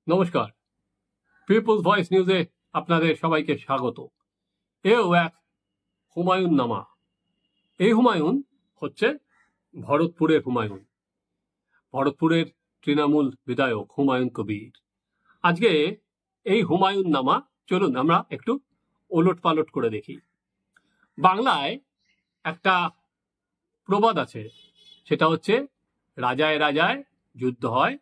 নমস্কার, people's voice নিউজে আপনাদের সবাইকে স্বাগত। এও এক হুমায়ুন নামা। এই হুমায়ুন হচ্ছে ভরতপুরের হুমায়ুন, ভরতপুরের তৃণমূল বিধায়ক হুমায়ুন কবির। আজকে এই হুমায়ুন নামা চলুন আমরা একটু ওলট পালট করে দেখি। বাংলায় একটা প্রবাদ আছে, সেটা হচ্ছে রাজায় রাজায় যুদ্ধ হয়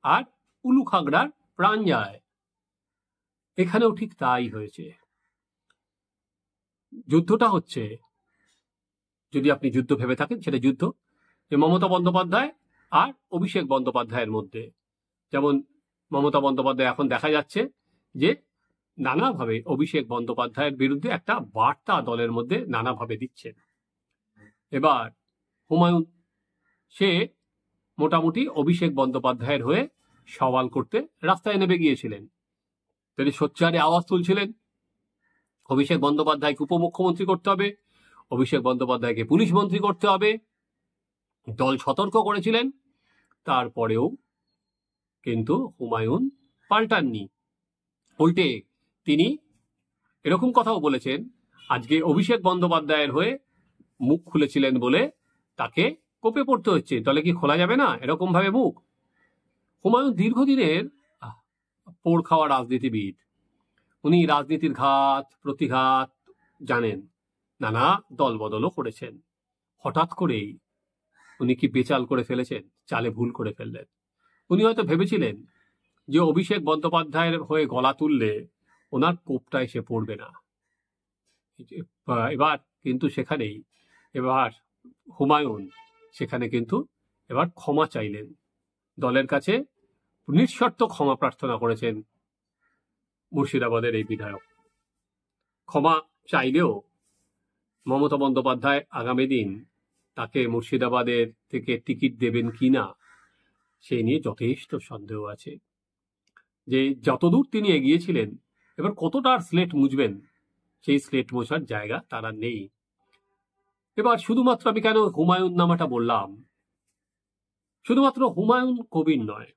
আর উলু খাগড়ার প্রাণ যায়। এখানেও ঠিক তাই হয়েছে। যুদ্ধটা হচ্ছে, যদি আপনি যুদ্ধ ভেবে থাকেন, সেটা যুদ্ধ যে মমতা বন্দ্যোপাধ্যায় আর অভিষেক বন্দ্যোপাধ্যায়ের মধ্যে। যেমন মমতা বন্দ্যোপাধ্যায় এখন দেখা যাচ্ছে যে নানাভাবে অভিষেক বন্দ্যোপাধ্যায়ের বিরুদ্ধে একটা বার্তা দলের মধ্যে নানাভাবে দিচ্ছেন। এবার হুমায়ুন, সে মোটামুটি অভিষেক বন্দ্যোপাধ্যায়ের হয়ে সওয়াল করতে রাস্তায় নেমে গিয়েছিলেন। তিনি সোচ্চারে আওয়াজ তুলছিলেন, অভিষেক বন্দ্যোপাধ্যায়কে উপমুখ্যমন্ত্রী করতে হবে, অভিষেক বন্দ্যোপাধ্যায়কে পুলিশ মন্ত্রী করতে হবে। দল সতর্ক করেছিলেন, তারপরেও কিন্তু হুমায়ুন পাল্টাননি। উল্টে তিনি এরকম কথাও বলেছেন, আজকে অভিষেক বন্দ্যোপাধ্যায়ের হয়ে মুখ খুলেছিলেন বলে তাকে কোপে পড়তে হচ্ছে। দলে কি খোলা যাবে না এরকম ভাবে মুখ? হুমায়ুন দীর্ঘদিনের পোড় খাওয়া রাজনীতিবিদ। উনি রাজনীতির ঘাত প্রতিঘাত জানেন, নানা দল বদলও করেছেন। হঠাৎ করেই উনি কি বেচাল করে ফেলেছেন, চালে ভুল করে ফেললেন। উনি হয়তো ভেবেছিলেন যে অভিষেক বন্দ্যোপাধ্যায়ের হয়ে গলা তুললে ওনার কোপটা এসে পড়বে না। এবার কিন্তু সেখানেই এবার হুমায়ুন সেখানে কিন্তু এবার ক্ষমা চাইলেন, দলের কাছে নিঃশর্ত ক্ষমা প্রার্থনা করেছেন মুর্শিদাবাদের এই বিধায়ক। ক্ষমা চাইলেও মমতা বন্দ্যোপাধ্যায় আগামী দিন তাকে মুর্শিদাবাদের থেকে টিকিট দেবেন কিনা সেই নিয়ে যথেষ্ট সন্দেহ আছে। যে যতদূর তিনি এগিয়েছিলেন, এবার কতটা স্লেট মুছবেন, সেই স্লেট মোছার জায়গা তারা নেই। এবার শুধুমাত্র আমি কেন হুমায়ুন নামাটা বললাম, শুধুমাত্র হুমায়ুন কবির নয়,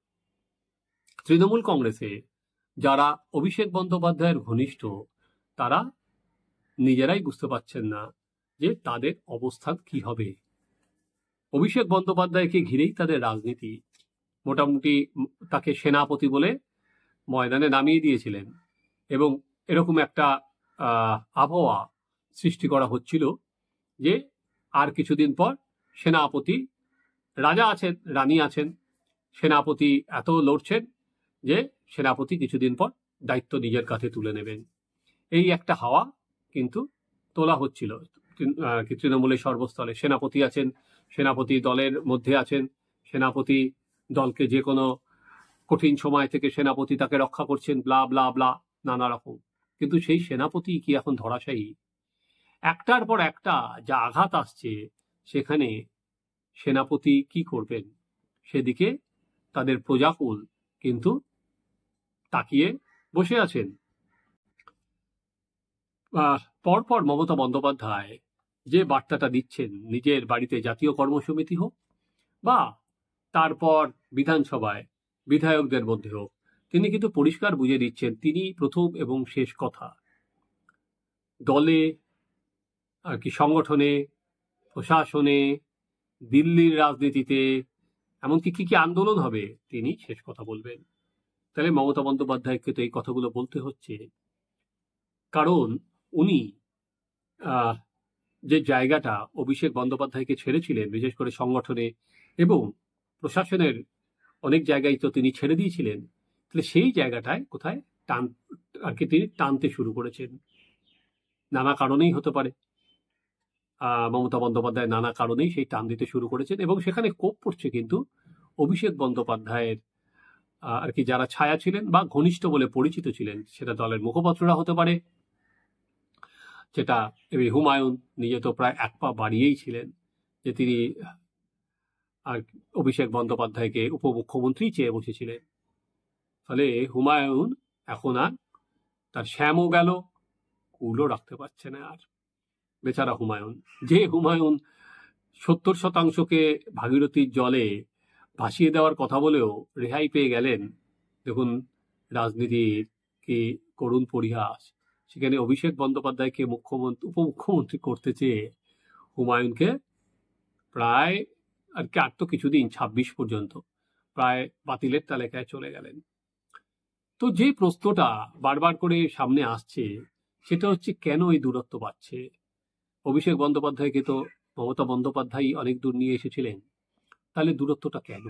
তৃণমূল কংগ্রেসে যারা অভিষেক বন্দ্যোপাধ্যায়ের ঘনিষ্ঠ, তারা নিজেরাই বুঝতে পারছেন না যে তাদের অবস্থান কি হবে। অভিষেক বন্দ্যোপাধ্যায়কে ঘিরেই তাদের রাজনীতি। মোটামুটি তাকে সেনাপতি বলে ময়দানে নামিয়ে দিয়েছিলেন এবং এরকম একটা আবহাওয়া সৃষ্টি করা হচ্ছিল যে আর কিছুদিন পর সেনাপতি, রাজা আছেন, রানী আছেন, সেনাপতি এত লড়ছেন যে সেনাপতি কিছুদিন পর দায়িত্ব নিজের কাছে তুলে নেবেন। এই একটা হাওয়া কিন্তু তোলা হচ্ছিল তৃণমূলের সর্বস্তরে। সেনাপতি আছেন, সেনাপতি দলের মধ্যে আছেন, সেনাপতি দলকে যে কোনো কঠিন সময় থেকে সেনাপতি তাকে রক্ষা করছেন, ব্লা ব্লা ব্লা নানা রকম। কিন্তু সেই সেনাপতি কি এখন ধরাশায়ী? একটার পর একটা যা আঘাত আসছে, সেখানে সেনাপতি কি করবেন সেদিকে তাদের প্রজাকুল কিন্তু তাকিয়ে বসে আছেন। পরপর মমতা বন্দ্যোপাধ্যায় যে বার্তাটা দিচ্ছেন, নিজের বাড়িতে জাতীয় কর্মসমিতি হোক বা তারপর বিধানসভায় বিধায়কদের মধ্যে হোক, তিনি কিন্তু পরিষ্কার বুঝিয়ে দিচ্ছেন তিনি প্রথম এবং শেষ কথা। দলে আর কি, সংগঠনে, প্রশাসনে, দিল্লির রাজনীতিতে, এমনকি কি কি আন্দোলন হবে, তিনি শেষ কথা বলবেন। তাহলে মমতা বন্দ্যোপাধ্যায়কে তো এই কথাগুলো বলতে হচ্ছে, কারণ উনি যে জায়গাটা অভিষেক বন্দ্যোপাধ্যায়কে ছেড়েছিলেন, বিশেষ করে সংগঠনে এবং প্রশাসনের অনেক জায়গায় তো তিনি ছেড়ে দিয়েছিলেন, তাহলে সেই জায়গাটায় কোথায় আর কি তিনি টানতে শুরু করেছেন। নানা কারণেই হতে পারে, মমতা বন্দ্যোপাধ্যায় নানা কারণেই সেই টান দিতে শুরু করেছেন এবং সেখানে কোপ পড়ছে কিন্তু অভিষেক বন্দ্যোপাধ্যায়ের আর কি যারা ছায়া ছিলেন বা ঘনিষ্ঠ বলে পরিচিত ছিলেন, সেটা দলের মুখপাত্ররা হতে পারে, যেটা হুমায়ুন নিজে তো প্রায় এক পা বাড়িয়েই ছিলেন যে তিনি আর অভিষেক বন্দ্যোপাধ্যায়কে উপমুখ্যমন্ত্রী চেয়ে বসেছিলেন। ফলে হুমায়ুন এখন আর তার শ্যামও গেল, কুলও রাখতে পারছে না আর। বেচারা হুমায়ুন, যে হুমায়ুন 70% ভাগীরথীর জলে ভাসিয়ে দেওয়ার কথা বলেও রেহাই পেয়ে গেলেন। দেখুন রাজনীতির কি করুণ পরিহাস, সেখানে অভিষেক বন্দ্যোপাধ্যায়কে উপমুখ্যমন্ত্রী করতে চেয়ে হুমায়ুনকে প্রায় আর তো কিছুদিন 26 পর্যন্ত প্রায় বাতিলের তালিকায় চলে গেলেন। তো যে প্রশ্নটা বারবার করে সামনে আসছে সেটা হচ্ছে, কেন এই দূরত্ব বাড়ছে? অভিষেক বন্দ্যোপাধ্যায়কে তো মমতা বন্দ্যোপাধ্যায় অনেক দূর নিয়ে এসেছিলেন, তাহলে দূরত্বটা কেন?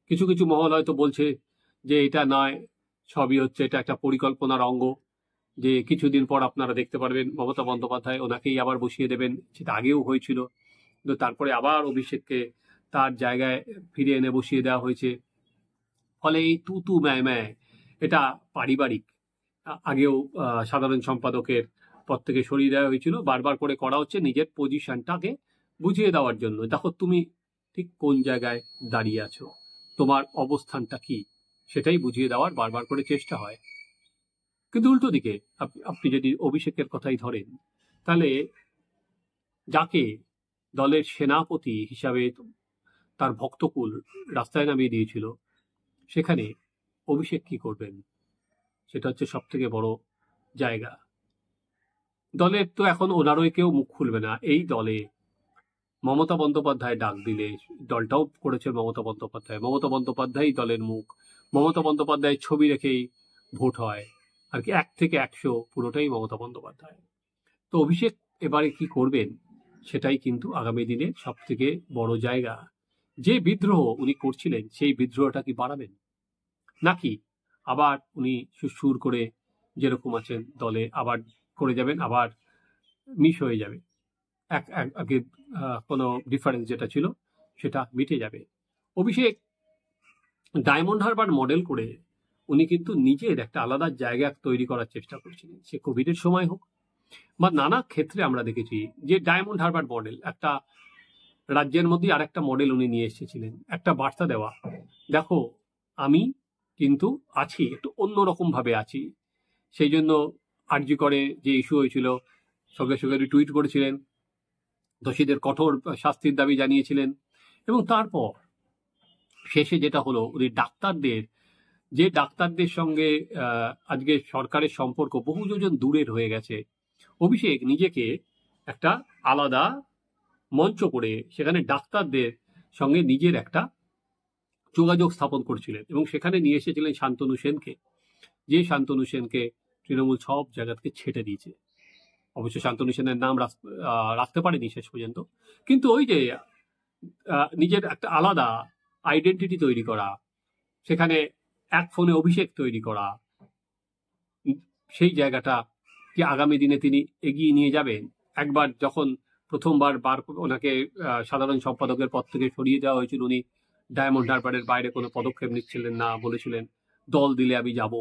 কিছু কিছু মহল হয়তো বলছে যে এটা নয়, সবই হচ্ছে এটা একটা পরিকল্পনার অঙ্গ, যে কিছুদিন পর আপনারা দেখতে পারবেন মমতা বন্দ্যোপাধ্যায় ওনাকেই আবার বসিয়ে দেবেন, সেটা আগেও হয়েছিল, কিন্তু তারপরে আবার অভিষেককে তার জায়গায় ফিরে এনে বসিয়ে দেওয়া হয়েছে। ফলে এই তু ম্যায় ম্যায় এটা পারিবারিক, আগেও সাধারণ সম্পাদকের পদ থেকে সরিয়ে দেওয়া হয়েছিল, বারবার করে করা হচ্ছে নিজের পজিশনটাকে বুঝিয়ে দেওয়ার জন্য। দেখো তুমি ঠিক কোন জায়গায় দাঁড়িয়ে আছো, তোমার অবস্থানটা কি, সেটাই বুঝিয়ে দেওয়ার বারবার করে চেষ্টা হয়। কিন্তু উল্টো দিকে আপনি যদি অভিষেকের কথাই ধরেন, তাহলে যাকে দলের সেনাপতি হিসাবে তার ভক্তকুল রাস্তায় নামিয়ে দিয়েছিল, সেখানে অভিষেক কি করবেন? সেটা হচ্ছে সব থেকে বড় জায়গা। দলের তো এখন ওনারই কেউ মুখ খুলবে না। এই দলে মমতা বন্দ্যোপাধ্যায় ডাক দিলে, দলটাও করেছে মমতা বন্দ্যোপাধ্যায় দলের মুখ, মমতা বন্দ্যোপাধ্যায়ের ছবি রেখেই ভোট হয় আর কি, 1 থেকে 100 পুরোটাই মমতা বন্দ্যোপাধ্যায়। তো অভিষেক এবারে কি করবেন, সেটাই কিন্তু আগামী দিনে সব থেকে বড় জায়গা। যে বিদ্রোহ উনি করছিলেন, সেই বিদ্রোহটা কি বাড়াবেন, নাকি আবার উনি সুর করে যেরকম আছেন দলে আবার করে যাবেন, আবার মিশ হয়ে যাবে, আগে কোনো ডিফারেন্স যেটা ছিল সেটা মিটে যাবে। অভিষেক ডায়মন্ড হারবার মডেল করে উনি কিন্তু নিজের একটা আলাদা জায়গা তৈরি করার চেষ্টা করছিলেন, সে কোভিডের সময় হোক বা নানা ক্ষেত্রে আমরা দেখেছি যে ডায়মন্ড হারবার মডেল, একটা রাজ্যের মধ্যে আর একটা মডেল উনি নিয়ে এসেছিলেন, একটা বার্তা দেওয়া, দেখো আমি কিন্তু আছি, একটু অন্যরকম ভাবে আছি। সেই জন্য আরজি করে যে ইস্যু হয়েছিল, সঙ্গে সঙ্গে টুইট করেছিলেন, দোষীদের কঠোর শাস্তির দাবি জানিয়েছিলেন, এবং তারপর শেষে যেটা হলো, উনি ডাক্তারদের সঙ্গে আজকে সরকারের সম্পর্ক বহু যোজন দূরের হয়ে গেছে, অভিষেক নিজেকে একটা আলাদা মঞ্চ করে সেখানে ডাক্তারদের সঙ্গে নিজের একটা যোগাযোগ স্থাপন করছিলেন, এবং সেখানে নিয়ে এসেছিলেন শান্তনু সেনকে, যে শান্তনু সেনকে তৃণমূল সব জায়গা থেকে ছেটে দিয়েছে। অবশ্য শান্তনু সেনের নাম রাখতে পারেনি শেষ পর্যন্ত, কিন্তু ওই যে নিজের একটা আলাদা আইডেন্টিটি তৈরি করা, সেখানে এক ফোনে অভিষেক তৈরি করা, সেই জায়গাটা কি আগামী দিনে তিনি এগিয়ে নিয়ে যাবেন? একবার যখন প্রথমবার ওনাকে সাধারণ সম্পাদকের পদ থেকে সরিয়ে দেওয়া হয়েছিল, উনি ডায়মন্ড হারবারের বাইরে কোনো পদক্ষেপ নিচ্ছিলেন না, বলেছিলেন দল দিলে আমি যাব।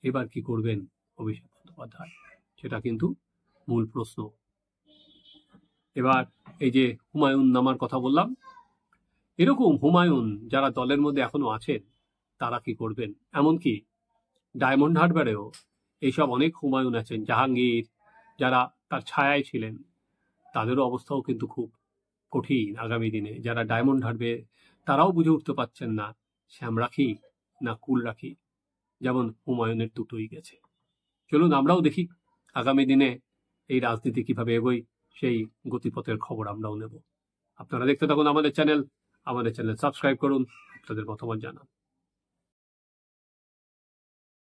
এবার কি করবেন অভিষেক বন্দ্যোপাধ্যায়, সেটা কিন্তু মূল প্রশ্ন। এবার এই যে হুমায়ুন নামার কথা বললাম, এরকম হুমায়ুন যারা দলের মধ্যে এখনো আছেন, তারা কি করবেন? এমনকি ডায়মন্ড হারবারেও এইসব অনেক হুমায়ুন আছেন, জাহাঙ্গীর, যারা তার ছায়ায় ছিলেন, তাদেরও অবস্থাও কিন্তু খুব কঠিন আগামী দিনে। যারা ডায়মন্ড হারবে তারাও বুঝে উঠতে পারছেন না শ্যাম রাখি না কুল রাখি, যেমন হুমায়ুনের দুটোই গেছে। চলুন আমরাও দেখি আগামী দিনে এই রাজনীতি কিভাবে এগোয়, সেই গতিপথের খবর আমরাও নেব। আপনারা দেখতে থাকুন আমাদের চ্যানেল সাবস্ক্রাইব করুন, আপনাদের মতামত জানান।